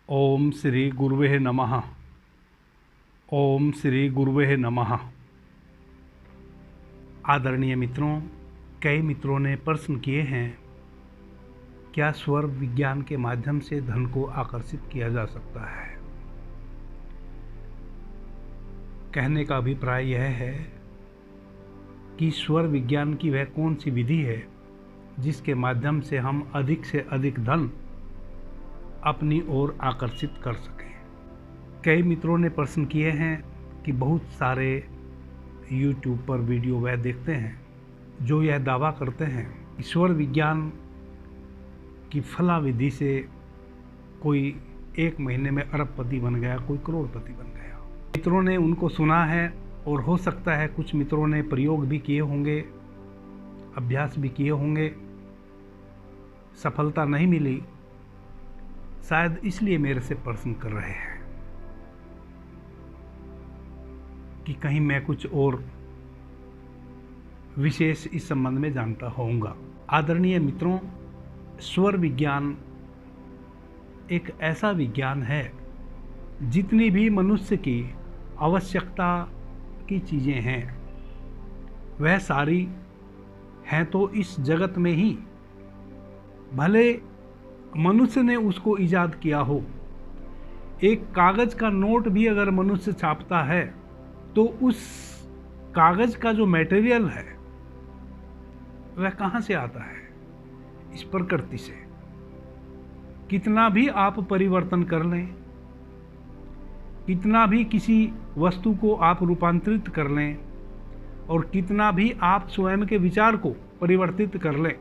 ओम श्री गुरुवे नमः। ओम श्री गुरुवे नमः। आदरणीय मित्रों, कई मित्रों ने प्रश्न किए हैं, क्या स्वर विज्ञान के माध्यम से धन को आकर्षित किया जा सकता है। कहने का अभिप्राय यह है कि स्वर विज्ञान की वह कौन सी विधि है जिसके माध्यम से हम अधिक से अधिक धन अपनी ओर आकर्षित कर सकें। कई मित्रों ने प्रश्न किए हैं कि बहुत सारे YouTube पर वीडियो वह देखते हैं जो यह दावा करते हैं कि स्वर विज्ञान की फला विधि से कोई 1 महीने में अरबपति बन गया, कोई करोड़पति बन गया। मित्रों ने उनको सुना है और हो सकता है कुछ मित्रों ने प्रयोग भी किए होंगे, अभ्यास भी किए होंगे, सफलता नहीं मिली, शायद इसलिए मेरे से प्रश्न कर रहे हैं कि कहीं मैं कुछ और विशेष इस संबंध में जानता होऊंगा। आदरणीय मित्रों, स्वर विज्ञान एक ऐसा विज्ञान है, जितनी भी मनुष्य की आवश्यकता की चीज़ें हैं वह सारी हैं तो इस जगत में ही। भले मनुष्य ने उसको ईजाद किया हो, एक कागज़ का नोट भी अगर मनुष्य छापता है तो उस कागज़ का जो मटेरियल है वह कहाँ से आता है? इस प्रकृति से। कितना भी आप परिवर्तन कर लें, कितना भी किसी वस्तु को आप रूपांतरित कर लें और कितना भी आप स्वयं के विचार को परिवर्तित कर लें,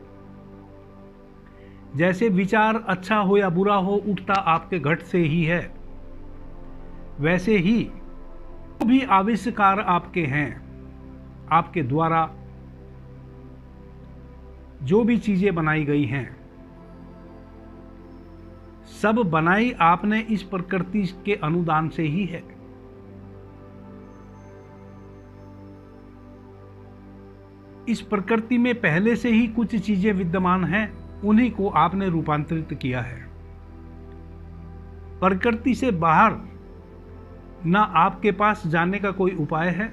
जैसे विचार अच्छा हो या बुरा हो उठता आपके घट से ही है, वैसे ही जो भी आविष्कार आपके हैं, आपके द्वारा जो भी चीजें बनाई गई हैं, सब बनाई आपने इस प्रकृति के अनुदान से ही है। इस प्रकृति में पहले से ही कुछ चीजें विद्यमान हैं, उन्हीं को आपने रूपांतरित किया है। प्रकृति से बाहर ना आपके पास जाने का कोई उपाय है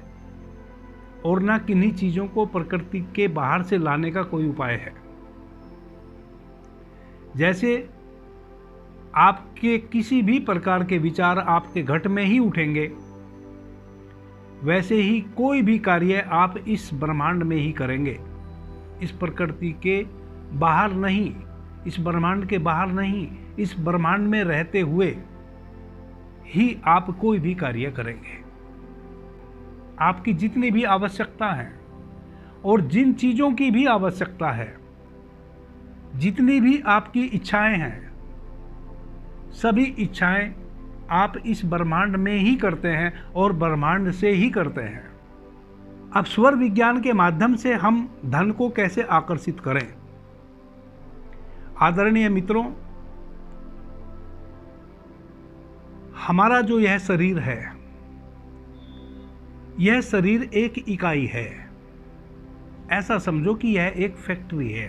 और ना किन्हीं चीजों को प्रकृति के बाहर से लाने का कोई उपाय है। जैसे आपके किसी भी प्रकार के विचार आपके घट में ही उठेंगे, वैसे ही कोई भी कार्य आप इस ब्रह्मांड में ही करेंगे, इस प्रकृति के बाहर नहीं, इस ब्रह्मांड के बाहर नहीं, इस ब्रह्मांड में रहते हुए ही आप कोई भी कार्य करेंगे। आपकी जितनी भी आवश्यकता है और जिन चीजों की भी आवश्यकता है, जितनी भी आपकी इच्छाएं हैं, सभी इच्छाएं आप इस ब्रह्मांड में ही करते हैं और ब्रह्मांड से ही करते हैं। अब स्वर विज्ञान के माध्यम से हम धन को कैसे आकर्षित करें? आदरणीय मित्रों, हमारा जो यह शरीर है, यह शरीर एक इकाई है। ऐसा समझो कि यह एक फैक्ट्री है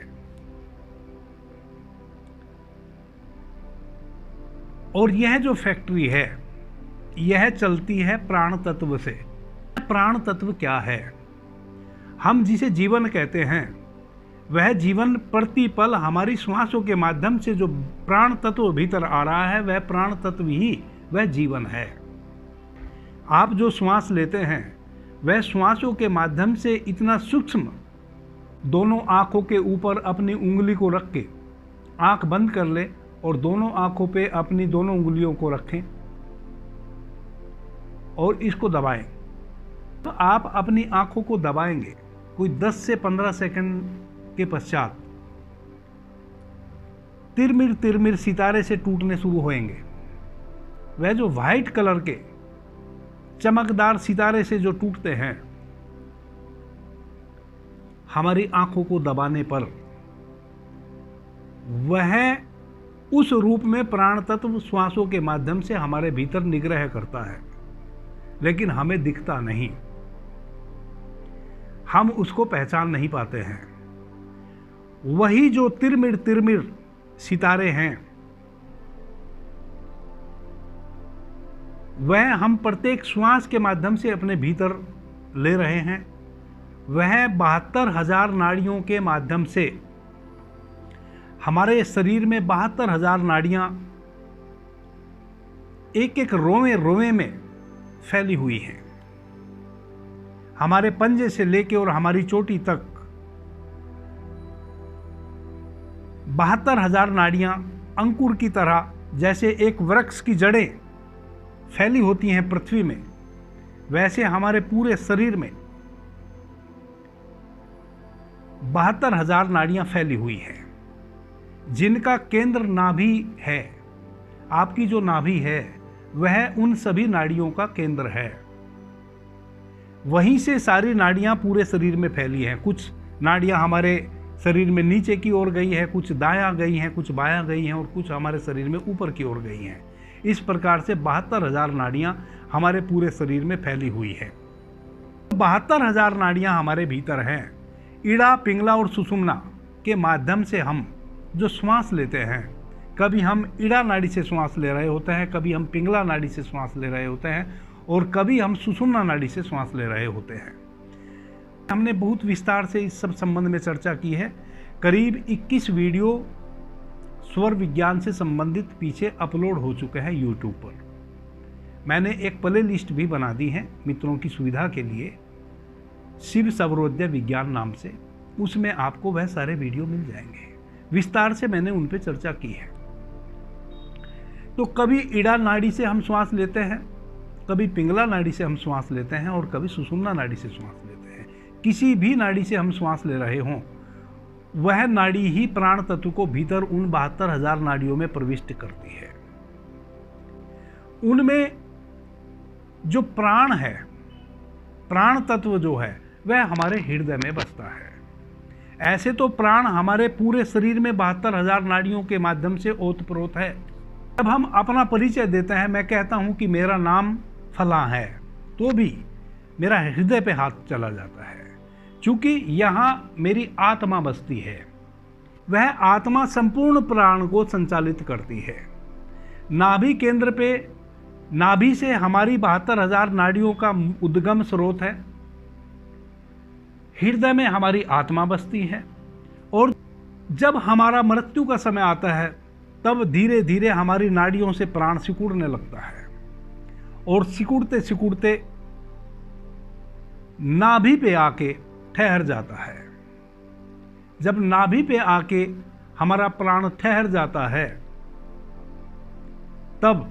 और यह जो फैक्ट्री है यह चलती है प्राण तत्व से। प्राण तत्व क्या है? हम जिसे जीवन कहते हैं, वह जीवन प्रतिपल हमारी श्वासों के माध्यम से जो प्राण तत्व भीतर आ रहा है, वह प्राण तत्व ही वह जीवन है। आप जो श्वास लेते हैं वह श्वासों के माध्यम से इतना सूक्ष्म, दोनों आंखों के ऊपर अपनी उंगली को रख के आंख बंद कर ले और दोनों आंखों पे अपनी दोनों उंगलियों को रखें और इसको दबाएं। तो आप अपनी आंखों को दबाएंगे, कोई 10 से 15 सेकंड के पश्चात तिरमिर तिरमिर सितारे से टूटने शुरू होंगे। वह जो व्हाइट कलर के चमकदार सितारे से जो टूटते हैं, हमारी आंखों को दबाने पर वह उस रूप में प्राण तत्व श्वासों के माध्यम से हमारे भीतर निग्रह करता है, लेकिन हमें दिखता नहीं, हम उसको पहचान नहीं पाते हैं। वही जो तिरमिर तिरमिर सितारे हैं वह हम प्रत्येक श्वास के माध्यम से अपने भीतर ले रहे हैं, वह 72,000 नाड़ियों के माध्यम से हमारे शरीर में 72,000 नाड़ियां एक एक रोवे रोवे में फैली हुई हैं। हमारे पंजे से लेके और हमारी चोटी तक 72,000 नाड़ियां अंकुर की तरह, जैसे एक वृक्ष की जड़ें फैली होती हैं पृथ्वी में, वैसे हमारे पूरे शरीर में 72,000 नाड़ियां फैली हुई हैं, जिनका केंद्र नाभि है। आपकी जो नाभि है वह उन सभी नाड़ियों का केंद्र है। वहीं से सारी नाड़ियां पूरे शरीर में फैली हैं। कुछ नाड़ियां हमारे शरीर में नीचे की ओर गई है, कुछ दायां गई हैं, कुछ बायां गई हैं और कुछ हमारे शरीर में ऊपर की ओर गई हैं। इस प्रकार से 72,000 नाड़ियां हमारे पूरे शरीर में फैली हुई है। 72,000 नाड़ियां हमारे भीतर हैं। ईड़ा, पिंगला और सुषुम्ना के माध्यम से हम जो श्वास लेते हैं, कभी हम ईड़ा नाड़ी से श्वास ले रहे होते हैं, कभी हम पिंगला नाड़ी से श्वास ले रहे होते हैं और कभी हम सुषुम्ना नाड़ी से श्वास ले रहे होते हैं। हमने बहुत विस्तार से इस सब संबंध में चर्चा की है। करीब 21 वीडियो स्वर विज्ञान से संबंधित पीछे अपलोड हो चुके हैं यूट्यूब पर। मैंने एक प्ले लिस्ट भी बना दी है मित्रों की सुविधा के लिए, शिव सौरोदय विज्ञान नाम से। उसमें आपको वह सारे वीडियो मिल जाएंगे। विस्तार से मैंने उन पर चर्चा की है। तो कभी ईड़ा नाड़ी से हम श्वास लेते हैं, कभी पिंगला नाड़ी से हम श्वास लेते हैं और कभी सुषुम्ना नाड़ी से श्वास लेते हैं। किसी भी नाड़ी से हम श्वास ले रहे हों, वह नाड़ी ही प्राण तत्व को भीतर उन 72,000 नाड़ियों में प्रविष्ट करती है। उनमें जो प्राण है, प्राण तत्व जो है, वह हमारे हृदय में बसता है। ऐसे तो प्राण हमारे पूरे शरीर में 72,000 नाड़ियों के माध्यम से ओतप्रोत है। जब हम अपना परिचय देते हैं, मैं कहता हूं कि मेरा नाम फलां है, तो भी मेरा हृदय पे हाथ चला जाता है, क्योंकि यहाँ मेरी आत्मा बसती है। वह आत्मा संपूर्ण प्राण को संचालित करती है। नाभि केंद्र पे, नाभि से हमारी 72,000 नाड़ियों का उद्गम स्रोत है। हृदय में हमारी आत्मा बसती है और जब हमारा मृत्यु का समय आता है, तब धीरे धीरे हमारी नाड़ियों से प्राण सिकुड़ने लगता है और सिकुड़ते सिकुड़ते नाभि पे आके ठहर जाता है। जब नाभि पे आके हमारा प्राण ठहर जाता है, तब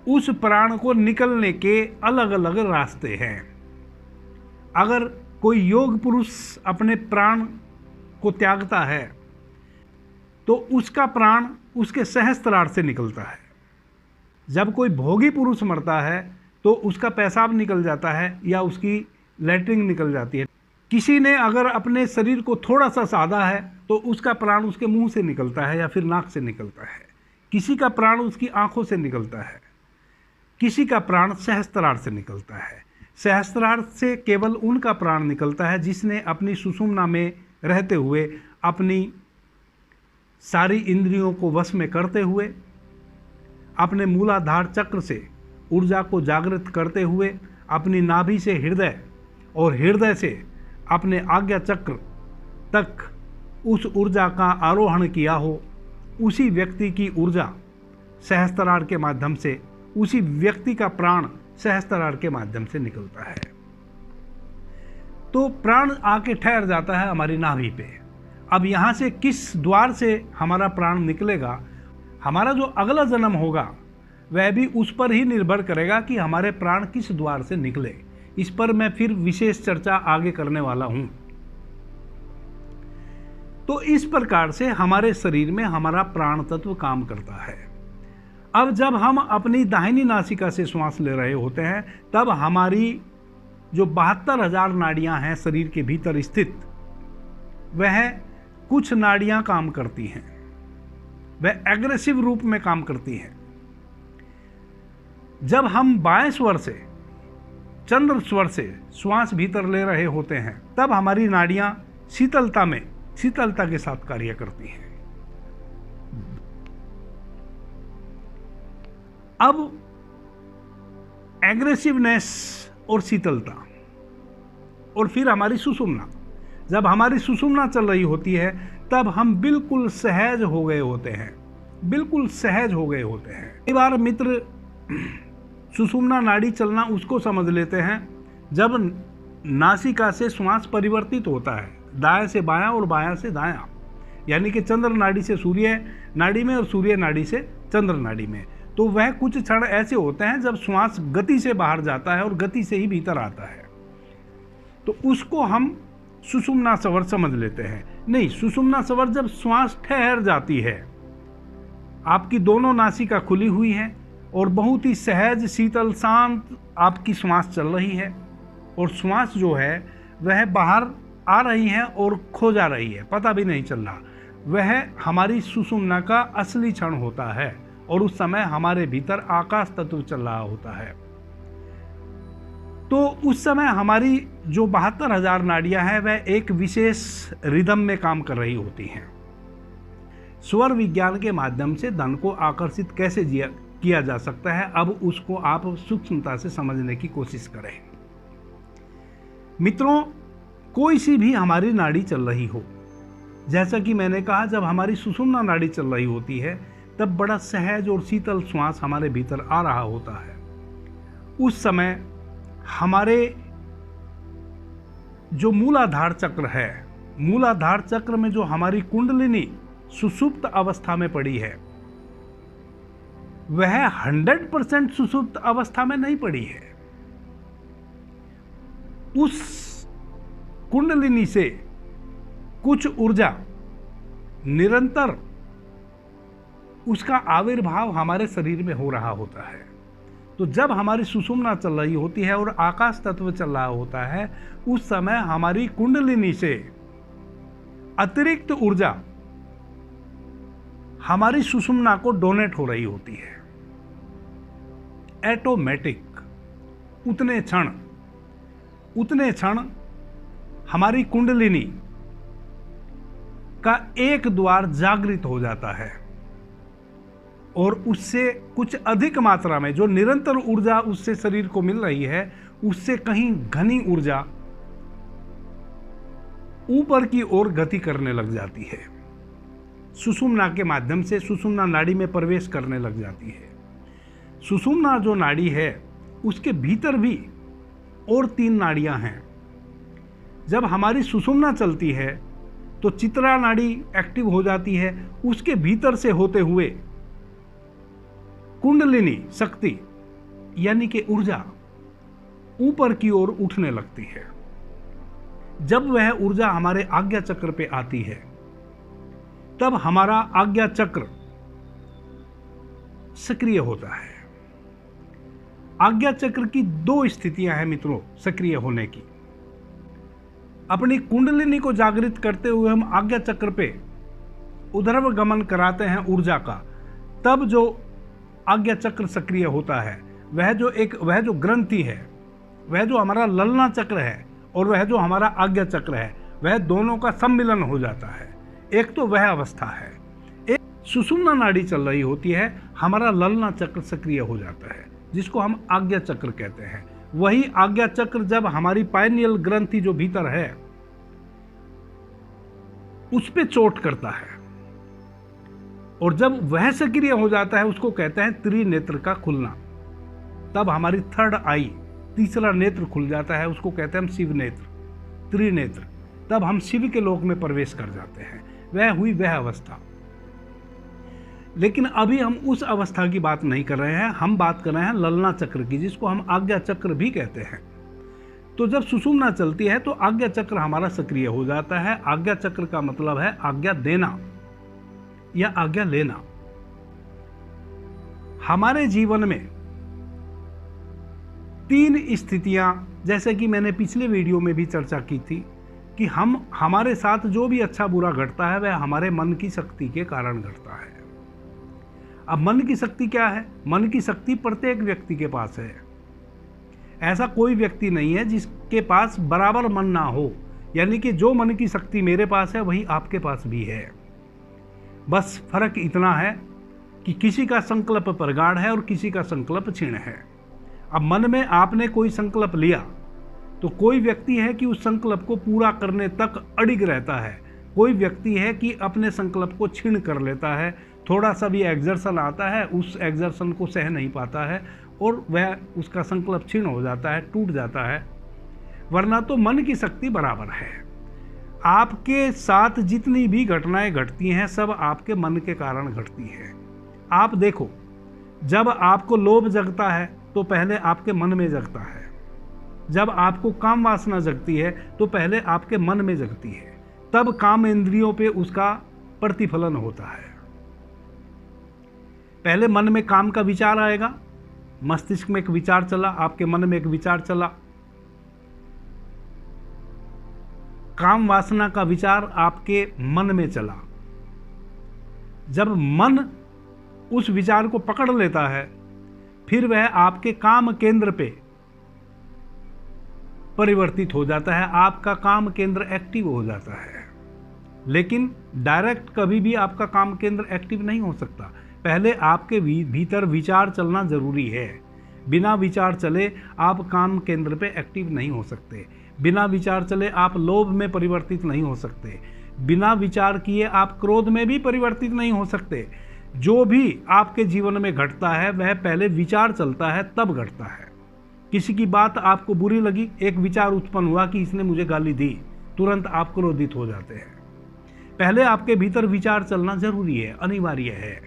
उस प्राण को निकलने के अलग अलग रास्ते हैं। अगर कोई योग पुरुष अपने प्राण को त्यागता है, तो उसका प्राण उसके सहस्त्रार से निकलता है। जब कोई भोगी पुरुष मरता है, तो उसका पेशाब निकल जाता है या उसकी लैट्रिन निकल जाती है। किसी ने अगर अपने शरीर को थोड़ा सा साधा है, तो उसका प्राण उसके मुंह से निकलता है या फिर नाक से निकलता है। किसी का प्राण उसकी आंखों से निकलता है, किसी का प्राण सहस्त्रार से निकलता है। सहस्त्रार से केवल उनका प्राण निकलता है जिसने अपनी सुषुम्ना में रहते हुए अपनी सारी इंद्रियों को वश में करते हुए, अपने मूलाधार चक्र से ऊर्जा को जागृत करते हुए, अपनी नाभि से हृदय और हृदय से अपने आज्ञा चक्र तक उस ऊर्जा का आरोहण किया हो। उसी व्यक्ति की ऊर्जा सहस्त्रार के माध्यम से, उसी व्यक्ति का प्राण सहस्त्रार के माध्यम से निकलता है। तो प्राण आके ठहर जाता है हमारी नाभि पे। अब यहाँ से किस द्वार से हमारा प्राण निकलेगा, हमारा जो अगला जन्म होगा वह भी उस पर ही निर्भर करेगा कि हमारे प्राण किस द्वार से निकले। इस पर मैं फिर विशेष चर्चा आगे करने वाला हूं। तो इस प्रकार से हमारे शरीर में हमारा प्राण तत्व काम करता है। अब जब हम अपनी दाहिनी नासिका से श्वास ले रहे होते हैं, तब हमारी जो 72,000 नाड़ियां हैं शरीर के भीतर स्थित, वह कुछ नाड़ियां काम करती हैं, वह एग्रेसिव रूप में काम करती हैं। जब हम बाएं स्वर से, चंद्र स्वर से श्वास भीतर ले रहे होते हैं, तब हमारी नाड़ियां शीतलता के साथ कार्य करती हैं। अब एग्रेसिवनेस और शीतलता। और फिर हमारी सुषुम्ना, जब हमारी सुषुम्ना चल रही होती है तब हम बिल्कुल सहज हो गए होते हैं, बिल्कुल सहज हो गए होते हैं। कई बार मित्र सुषुम्ना नाड़ी चलना उसको समझ लेते हैं जब नासिका से श्वास परिवर्तित होता है, दाएं से बायां और बायां से दायां, यानी कि चंद्र नाड़ी से सूर्य नाड़ी में और सूर्य नाड़ी से चंद्र नाड़ी में। तो वह कुछ क्षण ऐसे होते हैं जब श्वास गति से बाहर जाता है और गति से ही भीतर आता है, तो उसको हम सुषुम्ना स्वर समझ लेते हैं। नहीं, सुषुम्ना स्वर जब श्वास ठहर जाती है, आपकी दोनों नासिका खुली हुई है और बहुत ही सहज शीतल शांत आपकी श्वास चल रही है, और श्वास जो है वह बाहर आ रही है और खो जा रही है, पता भी नहीं चल रहा, वह हमारी सुषुम्ना का असली क्षण होता है। और उस समय हमारे भीतर आकाश तत्व चल रहा होता है। तो उस समय हमारी जो 72,000 नाड़ियां हैं वह एक विशेष रिदम में काम कर रही होती हैं। स्वर विज्ञान के माध्यम से धन को आकर्षित कैसे किया जा सकता है, अब उसको आप सूक्ष्मता से समझने की कोशिश करें। मित्रों, कोई सी भी हमारी नाड़ी चल रही हो, जैसा कि मैंने कहा जब हमारी सुषुम्ना नाड़ी चल रही होती है तब बड़ा सहज और शीतल श्वास हमारे भीतर आ रहा होता है। उस समय हमारे जो मूलाधार चक्र है, मूलाधार चक्र में जो हमारी कुंडलिनी सुषुप्त अवस्था में पड़ी है, वह 100% सुषुप्त अवस्था में नहीं पड़ी है। उस कुंडलिनी से कुछ ऊर्जा निरंतर उसका आविर्भाव हमारे शरीर में हो रहा होता है। तो जब हमारी सुषुम्ना चल रही होती है और आकाश तत्व चल रहा होता है, उस समय हमारी कुंडलिनी से अतिरिक्त ऊर्जा हमारी सुषुम्ना को डोनेट हो रही होती है। ऑटोमेटिक उतने क्षण हमारी कुंडलिनी का एक द्वार जागृत हो जाता है और उससे कुछ अधिक मात्रा में जो निरंतर ऊर्जा उससे शरीर को मिल रही है, उससे कहीं घनी ऊर्जा ऊपर की ओर गति करने लग जाती है, सुषुम्ना के माध्यम से सुषुम्ना नाड़ी में प्रवेश करने लग जाती है। सुषुम्ना जो नाड़ी है उसके भीतर भी और 3 नाड़ियां हैं। जब हमारी सुषुम्ना चलती है तो चित्रा नाड़ी एक्टिव हो जाती है, उसके भीतर से होते हुए कुंडलिनी शक्ति यानी कि ऊर्जा ऊपर की ओर उठने लगती है। जब वह ऊर्जा हमारे आज्ञा चक्र पे आती है तब हमारा आज्ञा चक्र सक्रिय होता है। आज्ञा चक्र की 2 स्थितियां हैं मित्रों सक्रिय होने की। अपनी कुंडलिनी को जागृत करते हुए हम आज्ञा चक्र पे उधर्व गमन कराते हैं ऊर्जा का, तब जो आज्ञा चक्र सक्रिय होता है वह जो ग्रंथि है, वह जो हमारा ललना चक्र है और वह जो हमारा आज्ञा चक्र है, वह दोनों का सम्मिलन हो जाता है। एक तो वह अवस्था है। एक सुषुम्ना नाड़ी चल रही होती है, हमारा ललना चक्र सक्रिय हो जाता है जिसको हम आज्ञा चक्र कहते हैं। वही आज्ञा चक्र जब हमारी पाइनियल ग्रंथि जो भीतर है उस पे चोट करता है और जब वह सक्रिय हो जाता है उसको कहते हैं त्रिनेत्र का खुलना। तब हमारी 3rd आई, तीसरा नेत्र खुल जाता है, उसको कहते हैं हम शिव नेत्र, त्रिनेत्र। तब हम शिव के लोक में प्रवेश कर जाते हैं। वह हुई वह अवस्था। लेकिन अभी हम उस अवस्था की बात नहीं कर रहे हैं, हम बात कर रहे हैं ललना चक्र की, जिसको हम आज्ञा चक्र भी कहते हैं। तो जब सुषुम्ना चलती है तो आज्ञा चक्र हमारा सक्रिय हो जाता है। आज्ञा चक्र का मतलब है आज्ञा देना या आज्ञा लेना। हमारे जीवन में 3 स्थितियां, जैसे कि मैंने पिछले वीडियो में भी चर्चा की थी कि हमारे साथ जो भी अच्छा बुरा घटता है वह हमारे मन की शक्ति के कारण घटता है। अब मन की शक्ति क्या है? मन की शक्ति प्रत्येक व्यक्ति के पास है। ऐसा कोई व्यक्ति नहीं है जिसके पास बराबर मन ना हो, यानी कि जो मन की शक्ति मेरे पास है वही आपके पास भी है। बस फर्क इतना है कि किसी का संकल्प प्रगाढ़ है और किसी का संकल्प क्षीण है। अब मन में आपने कोई संकल्प लिया तो कोई व्यक्ति है कि उस संकल्प को पूरा करने तक अड़िग रहता है, कोई व्यक्ति है कि अपने संकल्प को छीण कर लेता है, थोड़ा सा भी एग्जर्शन आता है उस एग्जर्शन को सह नहीं पाता है और वह उसका संकल्प छीण हो जाता है, टूट जाता है। वरना तो मन की शक्ति बराबर है। आपके साथ जितनी भी घटनाएं घटती हैं सब आपके मन के कारण घटती हैं। आप देखो, जब आपको लोभ जगता है तो पहले आपके मन में जगता है, जब आपको काम वासना जगती है तो पहले आपके मन में जगती है, तब काम इंद्रियों पे उसका प्रतिफलन होता है। पहले मन में काम का विचार आएगा, मस्तिष्क में एक विचार चला, आपके मन में एक विचार चला, काम वासना का विचार आपके मन में चला। जब मन उस विचार को पकड़ लेता है फिर वह आपके काम केंद्र पे परिवर्तित हो जाता है, आपका काम केंद्र एक्टिव हो जाता है। लेकिन डायरेक्ट कभी भी आपका काम केंद्र एक्टिव नहीं हो सकता, पहले आपके भीतर विचार चलना जरूरी है। बिना विचार चले आप काम केंद्र पे एक्टिव नहीं हो सकते, बिना विचार चले आप लोभ में परिवर्तित नहीं हो सकते, बिना विचार किए आप क्रोध में भी परिवर्तित नहीं हो सकते। जो भी आपके जीवन में घटता है वह पहले विचार चलता है तब घटता है। किसी की बात आपको बुरी लगी, एक विचार उत्पन्न हुआ कि इसने मुझे गाली दी, तुरंत आप क्रोधित हो जाते हैं। पहले आपके भीतर विचार चलना जरूरी है, अनिवार्य है।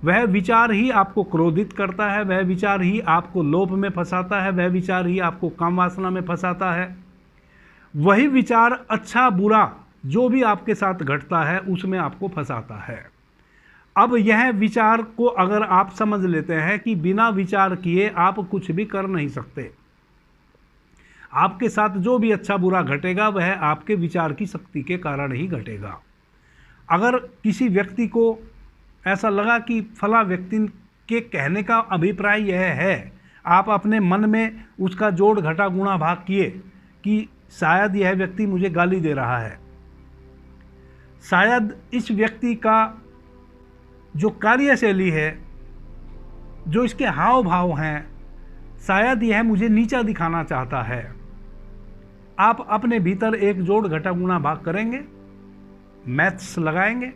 वह विचार ही आपको क्रोधित करता है, वह विचार ही आपको लोभ में फंसाता है, वह विचार ही आपको काम वासना में फंसाता है। वही विचार अच्छा बुरा जो भी आपके साथ घटता है उसमें आपको फंसाता है। अब यह विचार को अगर आप समझ लेते हैं कि बिना विचार किए आप कुछ भी कर नहीं सकते, आपके साथ जो भी अच्छा बुरा घटेगा वह आपके विचार की शक्ति के कारण ही घटेगा। अगर किसी व्यक्ति को ऐसा लगा कि फला व्यक्ति के कहने का अभिप्राय यह है, आप अपने मन में उसका जोड़ घटा गुणा भाग किए कि शायद यह व्यक्ति मुझे गाली दे रहा है, शायद इस व्यक्ति का जो कार्यशैली है, जो इसके हाव भाव हैं, शायद यह मुझे नीचा दिखाना चाहता है। आप अपने भीतर एक जोड़ घटा गुणा भाग करेंगे, मैथ्स लगाएंगे,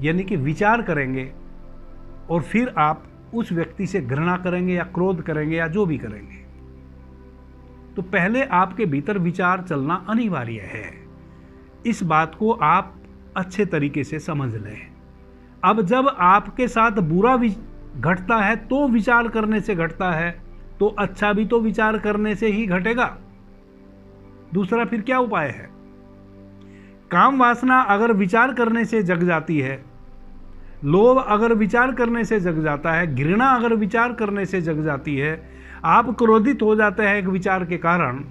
यानी कि विचार करेंगे और फिर आप उस व्यक्ति से घृणा करेंगे या क्रोध करेंगे या जो भी करेंगे। तो पहले आपके भीतर विचार चलना अनिवार्य है। इस बात को आप अच्छे तरीके से समझ लें। अब जब आपके साथ बुरा घटता है तो विचार करने से घटता है, तो अच्छा भी तो विचार करने से ही घटेगा। दूसरा फिर क्या उपाय है? काम वासना अगर विचार करने से जग जाती है, लोभ अगर विचार करने से जग जाता है, घृणा अगर विचार करने से जग जाती है, आप क्रोधित हो जाते हैं एक विचार के कारण,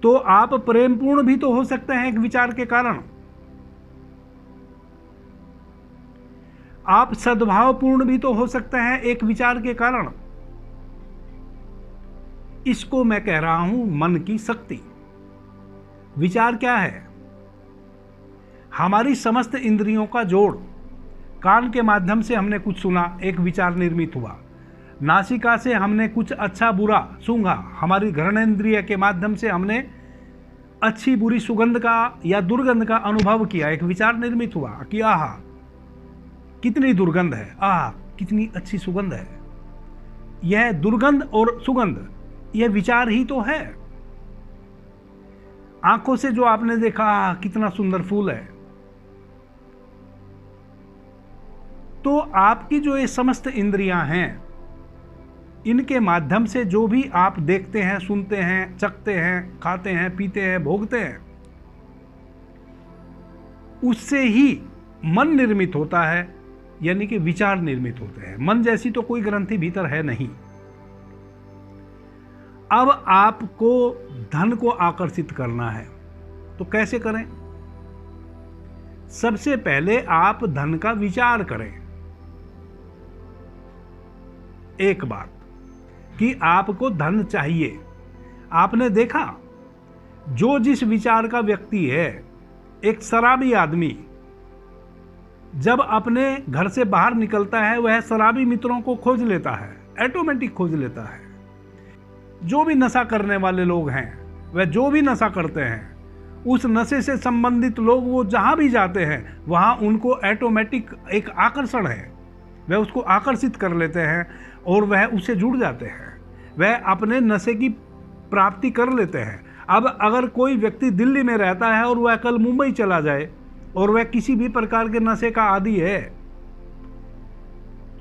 तो आप प्रेमपूर्ण भी तो हो सकते हैं एक विचार के कारण, आप सद्भावपूर्ण भी तो हो सकते हैं एक विचार के कारण। इसको मैं कह रहा हूं मन की शक्ति। विचार क्या है? हमारी समस्त इंद्रियों का जोड़। कान के माध्यम से हमने कुछ सुना, एक विचार निर्मित हुआ। नासिका से हमने कुछ अच्छा बुरा सूंघा, हमारी घ्राणेंद्रिय के माध्यम से हमने अच्छी बुरी सुगंध का या दुर्गंध का अनुभव किया, एक विचार निर्मित हुआ कि आहा कितनी दुर्गंध है, आहा कितनी अच्छी सुगंध है। यह दुर्गंध और सुगंध यह विचार ही तो है। आंखों से जो आपने देखा, आहा कितना सुंदर फूल है। तो आपकी जो ये समस्त इंद्रियां हैं, इनके माध्यम से जो भी आप देखते हैं, सुनते हैं, चखते हैं, खाते हैं, पीते हैं, भोगते हैं, उससे ही मन निर्मित होता है, यानी कि विचार निर्मित होते हैं। मन जैसी तो कोई ग्रंथि भीतर है नहीं। अब आपको धन को आकर्षित करना है तो कैसे करें? सबसे पहले आप धन का विचार करें। एक बात कि आपको धन चाहिए। आपने देखा, जो जिस विचार का व्यक्ति है, एक शराबी आदमी जब अपने घर से बाहर निकलता है वह शराबी मित्रों को खोज लेता है, ऑटोमेटिक खोज लेता है। जो भी नशा करने वाले लोग हैं, वह जो भी नशा करते हैं, उस नशे से संबंधित लोग वो जहाँ भी जाते हैं वहाँ उनको ऑटोमेटिक एक आकर्षण है, वह उसको आकर्षित कर लेते हैं और वह उससे जुड़ जाते हैं, वह अपने नशे की प्राप्ति कर लेते हैं। अब अगर कोई व्यक्ति दिल्ली में रहता है और वह कल मुंबई चला जाए और वह किसी भी प्रकार के नशे का आदी है,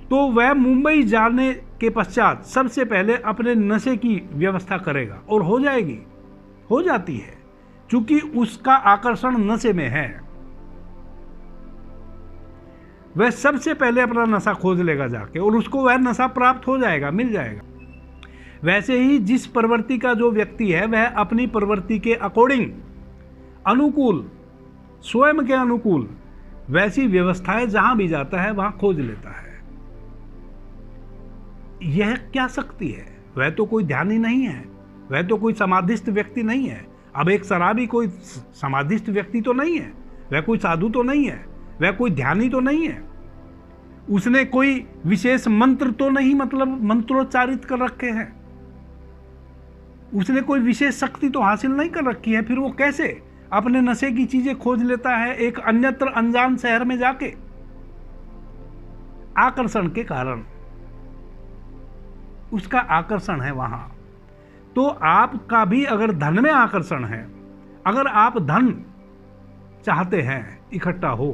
तो वह मुंबई जाने के पश्चात सबसे पहले अपने नशे की व्यवस्था करेगा और हो जाएगी, हो जाती है, क्योंकि उसका आकर्षण नशे में है। वह सबसे पहले अपना नशा खोज लेगा जाके और उसको वह नशा प्राप्त हो जाएगा, मिल जाएगा। वैसे ही जिस प्रवृत्ति का जो व्यक्ति है वह अपनी प्रवृत्ति के अकॉर्डिंग अनुकूल, स्वयं के अनुकूल वैसी व्यवस्थाएं जहां भी जाता है वहां खोज लेता है। यह क्या शक्ति है? वह तो कोई ध्यानी नहीं है, वह तो कोई समाधिस्थ व्यक्ति नहीं है। अब एक शराबी कोई समाधिस्थ व्यक्ति तो नहीं है, वह कोई साधु तो नहीं है, वह कोई ध्यानी तो नहीं है, उसने कोई विशेष मंत्र तो नहीं मतलब मंत्रोच्चारित कर रखे हैं, उसने कोई विशेष शक्ति तो हासिल नहीं कर रखी है। फिर वो कैसे अपने नशे की चीजें खोज लेता है एक अन्यत्र अनजान शहर में जाके? आकर्षण के कारण, उसका आकर्षण है वहां। तो आपका भी अगर धन में आकर्षण है, अगर आप धन चाहते हैं इकट्ठा हो,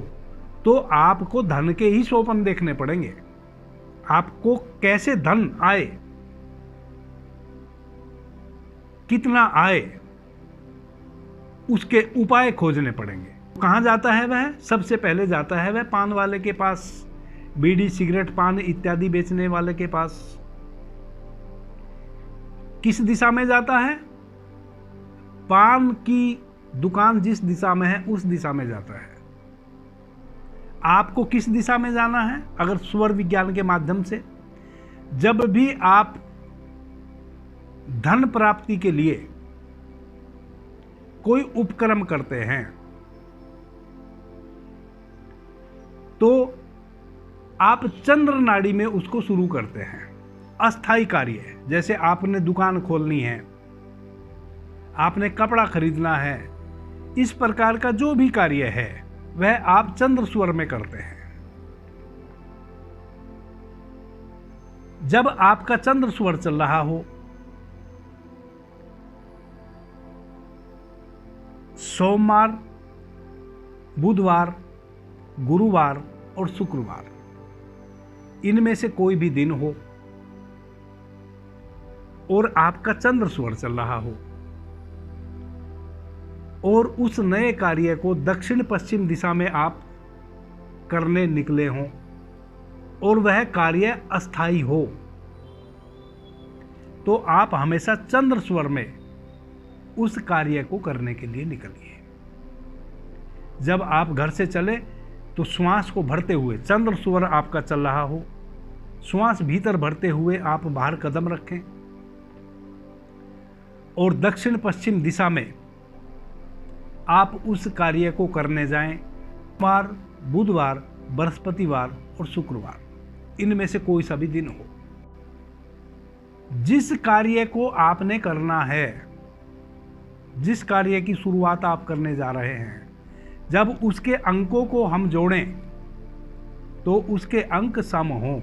तो आपको धन के ही सोपन देखने पड़ेंगे। आपको कैसे धन आए, कितना आए, उसके उपाय खोजने पड़ेंगे। कहां जाता है वह? सबसे पहले जाता है वह पान वाले के पास, बीड़ी सिगरेट पान इत्यादि बेचने वाले के पास। किस दिशा में जाता है? पान की दुकान जिस दिशा में है उस दिशा में जाता है। आपको किस दिशा में जाना है? अगर स्वर विज्ञान के माध्यम से जब भी आप धन प्राप्ति के लिए कोई उपक्रम करते हैं तो आप चंद्र नाड़ी में उसको शुरू करते हैं। अस्थाई कार्य, जैसे आपने दुकान खोलनी है, आपने कपड़ा खरीदना है, इस प्रकार का जो भी कार्य है वह आप चंद्र स्वर में करते हैं। जब आपका चंद्र स्वर चल रहा हो, सोमवार, बुधवार, गुरुवार और शुक्रवार, इनमें से कोई भी दिन हो और आपका चंद्र स्वर चल रहा हो और उस नए कार्य को दक्षिण पश्चिम दिशा में आप करने निकले हों और वह कार्य अस्थाई हो, तो आप हमेशा चंद्र स्वर में उस कार्य को करने के लिए निकलिए। जब आप घर से चले तो श्वास को भरते हुए, चंद्र स्वर आपका चल रहा हो, श्वास भीतर भरते हुए आप बाहर कदम रखें और दक्षिण पश्चिम दिशा में आप उस कार्य को करने जाएं। सोमवार, बुधवार, बृहस्पतिवार और शुक्रवार, इनमें से कोई सा भी दिन हो। जिस कार्य को आपने करना है, जिस कार्य की शुरुआत आप करने जा रहे हैं, जब उसके अंकों को हम जोड़ें तो उसके अंक सम हो,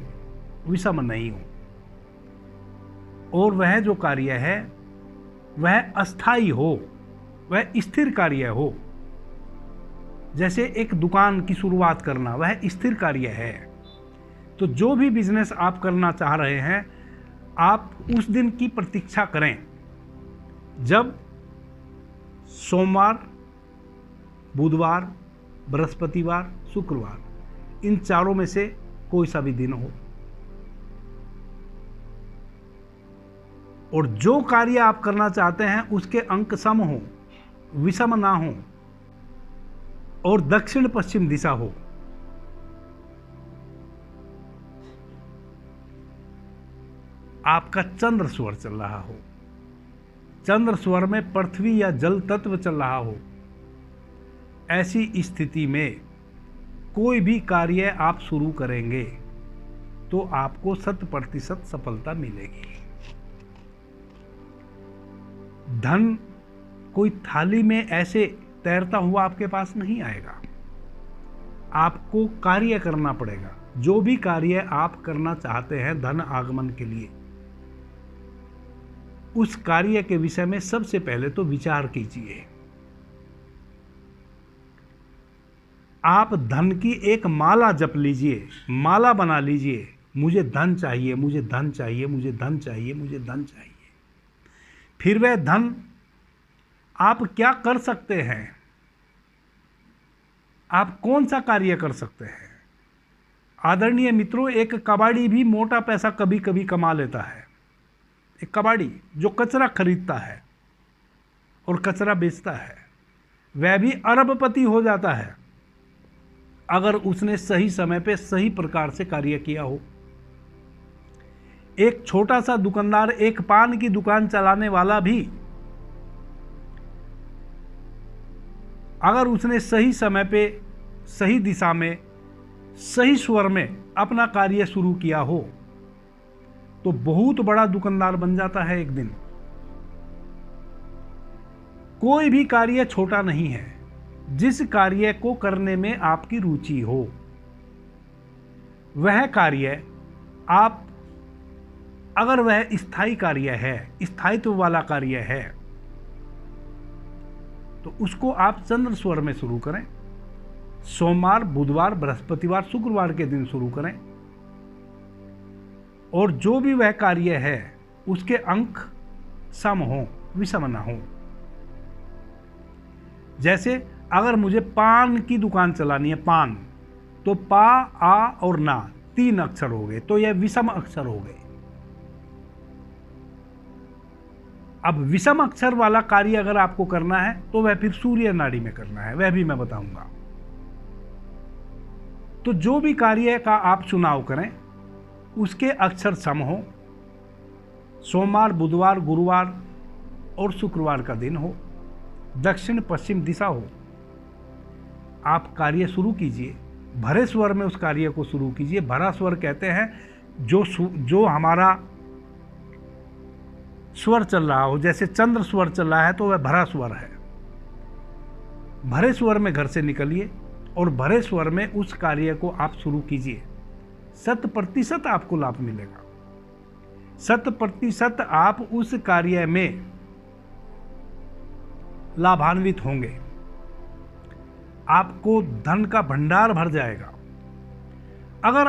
विषम नहीं हो, और वह जो कार्य है वह अस्थाई हो, वह स्थिर कार्य हो। जैसे एक दुकान की शुरुआत करना वह स्थिर कार्य है। तो जो भी बिजनेस आप करना चाह रहे हैं, आप उस दिन की प्रतीक्षा करें जब सोमवार, बुधवार, बृहस्पतिवार, शुक्रवार, इन चारों में से कोई सा भी दिन हो, और जो कार्य आप करना चाहते हैं उसके अंक सम हो, विषम ना हो और दक्षिण पश्चिम दिशा हो। आपका चंद्र स्वर चल रहा हो, चंद्र स्वर में पृथ्वी या जल तत्व चल रहा हो, ऐसी स्थिति में कोई भी कार्य आप शुरू करेंगे तो आपको 100% सफलता मिलेगी। धन कोई थाली में ऐसे तैरता हुआ आपके पास नहीं आएगा। आपको कार्य करना पड़ेगा। जो भी कार्य आप करना चाहते हैं धन आगमन के लिए, उस कार्य के विषय में सबसे पहले तो विचार कीजिए। आप धन की एक माला जप लीजिए, माला बना लीजिए, मुझे धन चाहिए, मुझे धन चाहिए, मुझे धन चाहिए, मुझे धन चाहिए। फिर वह धन आप क्या कर सकते हैं, आप कौन सा कार्य कर सकते हैं। आदरणीय मित्रों, एक कबाड़ी भी मोटा पैसा कभी कभी कमा लेता है। एक कबाड़ी जो कचरा खरीदता है और कचरा बेचता है, वह भी अरबपति हो जाता है अगर उसने सही समय पे सही प्रकार से कार्य किया हो। एक छोटा सा दुकानदार, एक पान की दुकान चलाने वाला भी अगर उसने सही समय पे सही दिशा में सही स्वर में अपना कार्य शुरू किया हो तो बहुत बड़ा दुकानदार बन जाता है एक दिन। कोई भी कार्य छोटा नहीं है। जिस कार्य को करने में आपकी रुचि हो वह कार्य आप, अगर वह स्थायी कार्य है, स्थायित्व वाला कार्य है, तो उसको आप चंद्र स्वर में शुरू करें। सोमवार, बुधवार, बृहस्पतिवार, शुक्रवार के दिन शुरू करें। और जो भी वह कार्य है उसके अंक सम हो, विषम ना हो। जैसे अगर मुझे पान की दुकान चलानी है, पान, तो पा, आ और ना 3 अक्षर हो गए, तो यह विषम अक्षर हो गए। अब विषम अक्षर वाला कार्य अगर आपको करना है तो वह फिर सूर्य नाड़ी में करना है, वह भी मैं बताऊंगा। तो जो भी कार्य का आप चुनाव करें उसके अक्षर सम हो, सोमवार, बुधवार, गुरुवार और शुक्रवार का दिन हो, दक्षिण पश्चिम दिशा हो। आप कार्य शुरू कीजिए, भरे स्वर में उस कार्य को शुरू कीजिए। भरा स्वर कहते हैं जो हमारा स्वर चल रहा हो, जैसे चंद्र स्वर चल रहा है तो वह भरा स्वर है। भरे स्वर में घर से निकलिए और भरे स्वर में उस कार्य को आप शुरू कीजिए। 100% आपको लाभ मिलेगा। 100% आप उस कार्य में लाभान्वित होंगे। आपको धन का भंडार भर जाएगा। अगर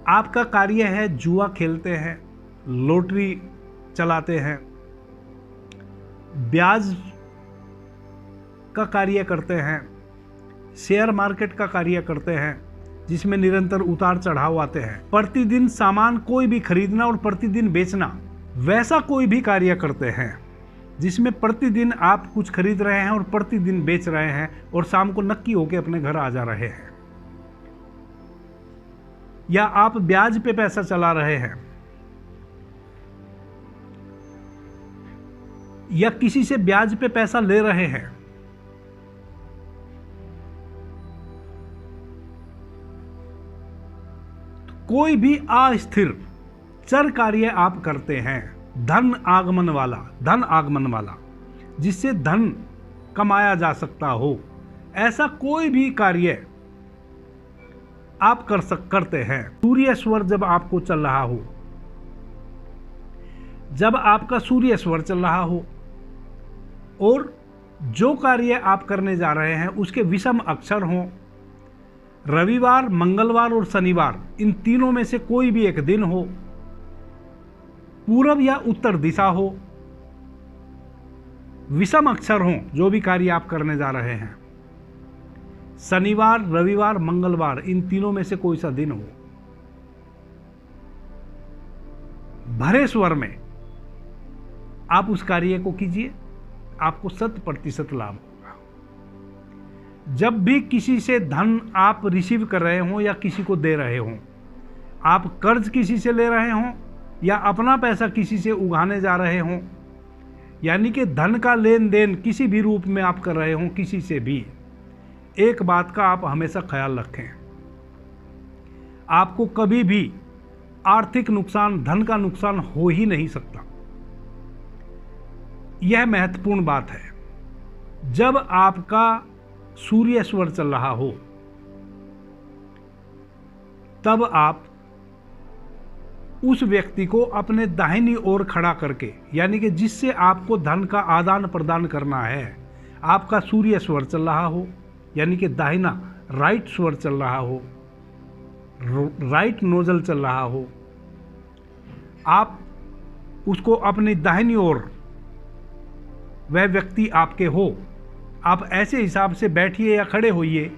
आपका कार्य है जुआ खेलते हैं, लॉटरी चलाते हैं, ब्याज का कार्य करते हैं, शेयर मार्केट का कार्य करते हैं जिसमें निरंतर उतार चढ़ाव आते हैं, प्रतिदिन सामान कोई भी खरीदना और प्रतिदिन बेचना, वैसा कोई भी कार्य करते हैं जिसमें प्रतिदिन आप कुछ खरीद रहे हैं और प्रतिदिन बेच रहे हैं और शाम को नक्की होकर अपने घर आ जा रहे हैं, या आप ब्याज पे पैसा चला रहे हैं, या किसी से ब्याज पे पैसा ले रहे हैं, कोई भी अस्थिर चर कार्य आप करते हैं, धन आगमन वाला जिससे धन कमाया जा सकता हो, ऐसा कोई भी कार्य आप करते हैं। सूर्य स्वर जब आपको चल रहा हो, जब आपका सूर्य स्वर चल रहा हो और जो कार्य आप करने जा रहे हैं उसके विषम अक्षर हों, रविवार, मंगलवार और शनिवार, इन तीनों में से कोई भी एक दिन हो, पूर्व या उत्तर दिशा हो, विषम अक्षर हों जो भी कार्य आप करने जा रहे हैं, शनिवार, रविवार, मंगलवार, इन तीनों में से कोई सा दिन हो, भरे स्वर में आप उस कार्य को कीजिए, आपको 100% लाभ होगा। जब भी किसी से धन आप रिसीव कर रहे हो या किसी को दे रहे हो, आप कर्ज किसी से ले रहे हो या अपना पैसा किसी से उगाने जा रहे हो यानी कि धन का लेन देन किसी भी रूप में आप कर रहे हो किसी से भी, एक बात का आप हमेशा ख्याल रखें, आपको कभी भी आर्थिक नुकसान, धन का नुकसान हो ही नहीं सकता। यह महत्वपूर्ण बात है। जब आपका सूर्य स्वर चल रहा हो तब आप उस व्यक्ति को अपने दाहिनी ओर खड़ा करके, यानी कि जिससे आपको धन का आदान प्रदान करना है, आपका सूर्य स्वर चल रहा हो, यानी कि दाहिना राइट स्वर चल रहा हो, राइट नोजल चल रहा हो, आप उसको अपनी दाहिनी ओर, वह व्यक्ति आपके हो, आप ऐसे हिसाब से बैठिए या खड़े होइए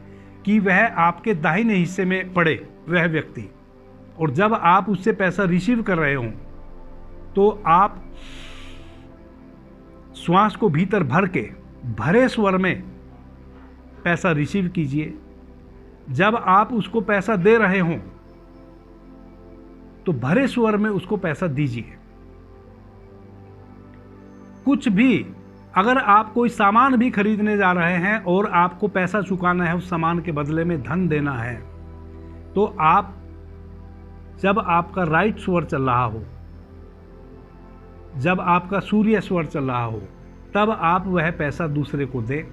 कि वह आपके दाहिने हिस्से में पड़े वह व्यक्ति, और जब आप उससे पैसा रिसीव कर रहे हो तो आप श्वास को भीतर भर के भरे स्वर में पैसा रिसीव कीजिए। जब आप उसको पैसा दे रहे हो तो भरे स्वर में उसको पैसा दीजिए। कुछ भी, अगर आप कोई सामान भी खरीदने जा रहे हैं और आपको पैसा चुकाना है, उस सामान के बदले में धन देना है, तो आप जब आपका राइट स्वर चल रहा हो, जब आपका सूर्य स्वर चल रहा हो, तब आप वह पैसा दूसरे को दें,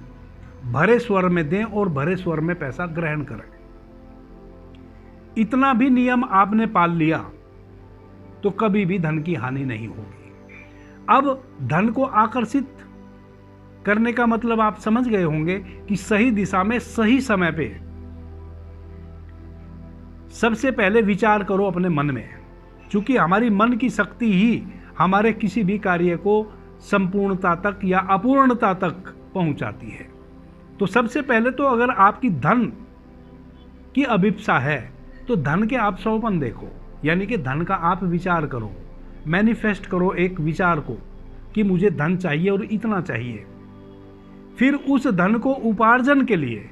भरे स्वर में दें और भरे स्वर में पैसा ग्रहण करें। इतना भी नियम आपने पाल लिया तो कभी भी धन की हानि नहीं होगी। अब धन को आकर्षित करने का मतलब आप समझ गए होंगे कि सही दिशा में सही समय पे सबसे पहले विचार करो अपने मन में, क्योंकि हमारी मन की शक्ति ही हमारे किसी भी कार्य को संपूर्णता तक या अपूर्णता तक पहुंचाती है। तो सबसे पहले तो अगर आपकी धन की अभिप्सा है तो धन के आप सोपन देखो, यानी कि धन का आप विचार करो, मैनिफेस्ट करो एक विचार को कि मुझे धन चाहिए और इतना चाहिए। फिर उस धन को उपार्जन के लिए,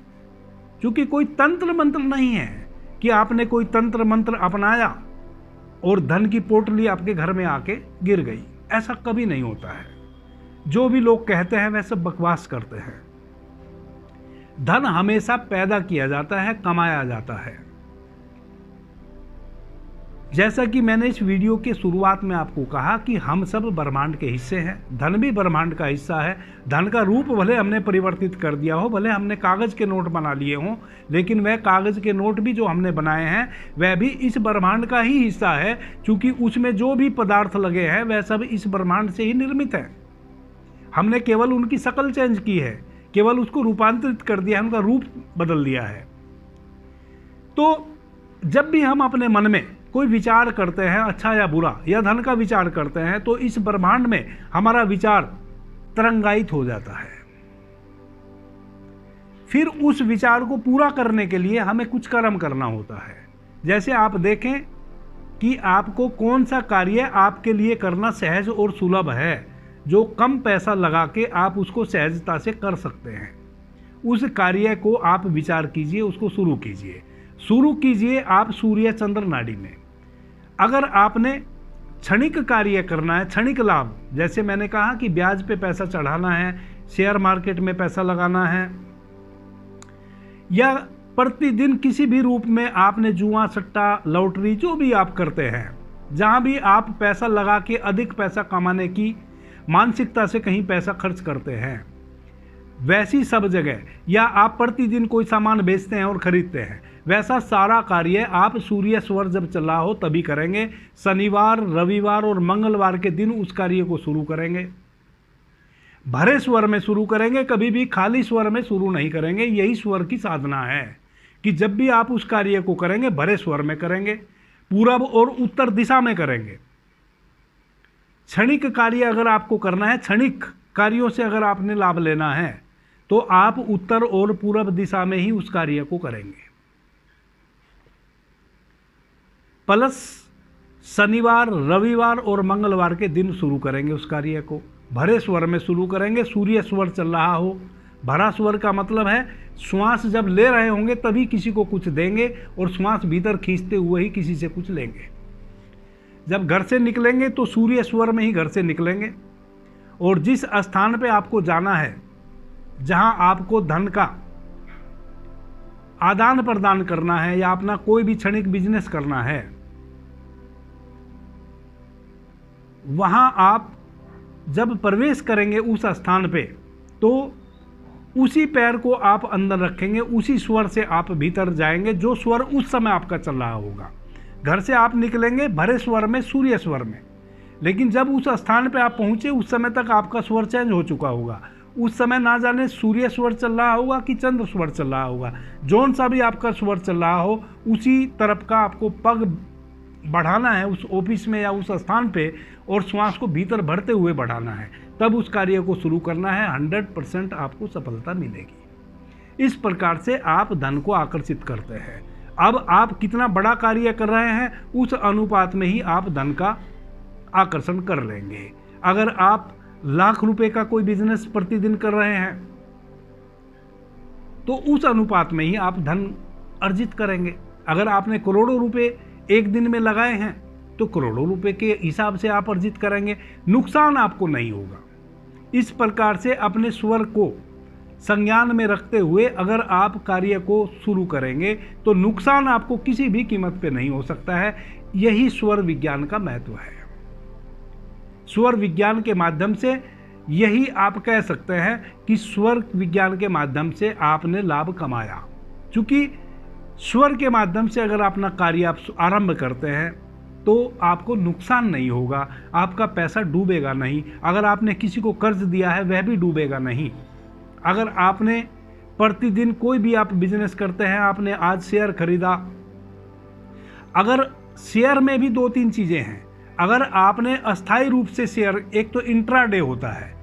क्योंकि कोई तंत्र मंत्र नहीं है कि आपने कोई तंत्र मंत्र अपनाया और धन की पोटली आपके घर में आके गिर गई, ऐसा कभी नहीं होता है। जो भी लोग कहते हैं वह सब बकवास करते हैं। धन हमेशा पैदा किया जाता है, कमाया जाता है। जैसा कि मैंने इस वीडियो के शुरुआत में आपको कहा कि हम सब ब्रह्मांड के हिस्से हैं, धन भी ब्रह्मांड का हिस्सा है। धन का रूप भले हमने परिवर्तित कर दिया हो, भले हमने कागज के नोट बना लिए हों, लेकिन वह कागज के नोट भी जो हमने बनाए हैं वह भी इस ब्रह्मांड का ही हिस्सा है, क्योंकि उसमें जो भी पदार्थ लगे हैं वह सब इस ब्रह्मांड से ही निर्मित है। हमने केवल उनकी शक्ल चेंज की है, केवल उसको रूपांतरित कर दिया है, उनका रूप बदल दिया है। तो जब भी हम अपने मन में कोई विचार करते हैं, अच्छा या बुरा या धन का विचार करते हैं, तो इस ब्रह्मांड में हमारा विचार तरंगायित हो जाता है। फिर उस विचार को पूरा करने के लिए हमें कुछ कर्म करना होता है। जैसे आप देखें कि आपको कौन सा कार्य आपके लिए करना सहज और सुलभ है, जो कम पैसा लगा के आप उसको सहजता से कर सकते हैं। उस कार्य को आप विचार कीजिए, उसको शुरू कीजिए आप सूर्य चंद्र नाड़ी में। अगर आपने क्षणिक कार्य करना है, क्षणिक लाभ, जैसे मैंने कहा कि ब्याज पे पैसा चढ़ाना है, शेयर मार्केट में पैसा लगाना है, या प्रतिदिन किसी भी रूप में आपने जुआ, सट्टा, लॉटरी, जो भी आप करते हैं, जहां भी आप पैसा लगा के अधिक पैसा कमाने की मानसिकता से कहीं पैसा खर्च करते हैं, वैसी सब जगह, या आप प्रतिदिन कोई सामान बेचते हैं और खरीदते हैं, वैसा सारा कार्य आप सूर्य स्वर जब चल रहा हो तभी करेंगे। शनिवार, रविवार और मंगलवार के दिन उस कार्य को शुरू करेंगे। भरे स्वर में शुरू करेंगे, कभी भी खाली स्वर में शुरू नहीं करेंगे। यही स्वर की साधना है कि जब भी आप उस कार्य को करेंगे भरे स्वर में करेंगे, पूरब और उत्तर दिशा में करेंगे। क्षणिक कार्य अगर आपको करना है, क्षणिक कार्यों से अगर आपने लाभ लेना है, तो आप उत्तर और पूरब दिशा में ही उस कार्य को करेंगे। प्लस शनिवार, रविवार और मंगलवार के दिन शुरू करेंगे उस कार्य को। भरे स्वर में शुरू करेंगे, सूर्य स्वर चल रहा हो। भरा स्वर का मतलब है श्वास जब ले रहे होंगे तभी किसी को कुछ देंगे, और श्वास भीतर खींचते हुए ही किसी से कुछ लेंगे। जब घर से निकलेंगे तो सूर्य स्वर में ही घर से निकलेंगे, और जिस स्थान पे आपको जाना है, जहां आपको धन का आदान प्रदान करना है या अपना कोई भी क्षणिक बिजनेस करना है, वहां आप जब प्रवेश करेंगे उस स्थान पे, तो उसी पैर को आप अंदर रखेंगे, उसी स्वर से आप भीतर जाएंगे जो स्वर उस समय आपका चल रहा होगा। घर से आप निकलेंगे भरे स्वर में, सूर्य स्वर में, लेकिन जब उस स्थान पे आप पहुंचे उस समय तक आपका स्वर चेंज हो चुका होगा। उस समय ना जाने सूर्य स्वर चल रहा होगा कि चंद्र स्वर चल रहा होगा, जौन सा भी आपका स्वर चल रहा हो उसी तरफ का आपको पग बढ़ाना है उस ऑफिस में या उस स्थान पे, और श्वास को भीतर भरते हुए बढ़ाना है, तब उस कार्य को शुरू करना है। 100% आपको सफलता मिलेगी। इस प्रकार से आप धन को आकर्षित करते हैं। अब आप कितना बड़ा कार्य कर रहे हैं उस अनुपात में ही आप धन का आकर्षण कर लेंगे। अगर आप लाख रुपए का कोई बिजनेस प्रतिदिन कर रहे हैं तो उस अनुपात में ही आप धन अर्जित करेंगे। अगर आपने करोड़ों रुपए एक दिन में लगाए हैं तो करोड़ों रुपए के हिसाब से आप अर्जित करेंगे, नुकसान आपको नहीं होगा। इस प्रकार से अपने स्वर को संज्ञान में रखते हुए अगर आप कार्य को शुरू करेंगे तो नुकसान आपको किसी भी कीमत पे नहीं हो सकता है। यही स्वर विज्ञान का महत्व है। स्वर विज्ञान के माध्यम से यही आप कह सकते हैं कि स्वर विज्ञान के माध्यम से आपने लाभ कमाया। क्योंकि स्वर के माध्यम से अगर अपना कार्य आप आरंभ करते हैं तो आपको नुकसान नहीं होगा, आपका पैसा डूबेगा नहीं। अगर आपने किसी को कर्ज दिया है वह भी डूबेगा नहीं। अगर आपने प्रतिदिन कोई भी आप बिजनेस करते हैं, आपने आज शेयर खरीदा, अगर शेयर में भी 2-3 चीज़ें हैं। अगर आपने अस्थायी रूप से शेयर, एक तो इंट्राडे होता है,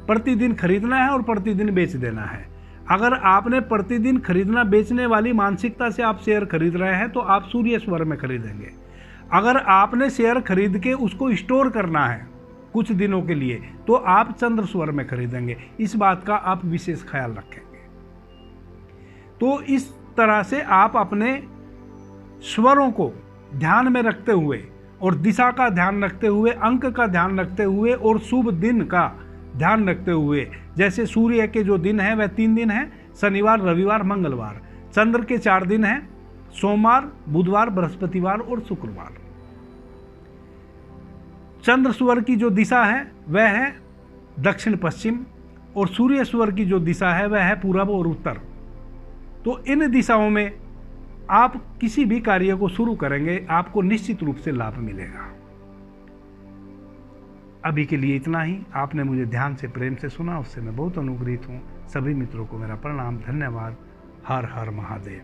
प्रतिदिन खरीदना है और प्रतिदिन बेच देना है। अगर आपने प्रतिदिन खरीदना बेचने वाली मानसिकता से आप शेयर खरीद रहे हैं तो आप सूर्य स्वर में खरीदेंगे। अगर आपने शेयर खरीद के उसको स्टोर करना है कुछ दिनों के लिए तो आप चंद्र स्वर में खरीदेंगे। इस बात का आप विशेष ख्याल रखेंगे। तो इस तरह से आप अपने स्वरों को ध्यान में रखते हुए और दिशा का ध्यान रखते हुए, अंक का ध्यान रखते हुए और शुभ दिन का ध्यान रखते हुए, जैसे सूर्य के जो दिन हैं वह 3 दिन हैं, शनिवार, रविवार, मंगलवार। चंद्र के 4 दिन हैं, सोमवार, बुधवार, बृहस्पतिवार और शुक्रवार। चंद्र स्वर की जो दिशा है वह है दक्षिण पश्चिम और सूर्य स्वर की जो दिशा है वह है पूरब और उत्तर। तो इन दिशाओं में आप किसी भी कार्य को शुरू करेंगे आपको निश्चित रूप से लाभ मिलेगा। अभी के लिए इतना ही। आपने मुझे ध्यान से, प्रेम से सुना, उससे मैं बहुत अनुग्रहित हूँ। सभी मित्रों को मेरा प्रणाम, धन्यवाद। हर हर महादेव।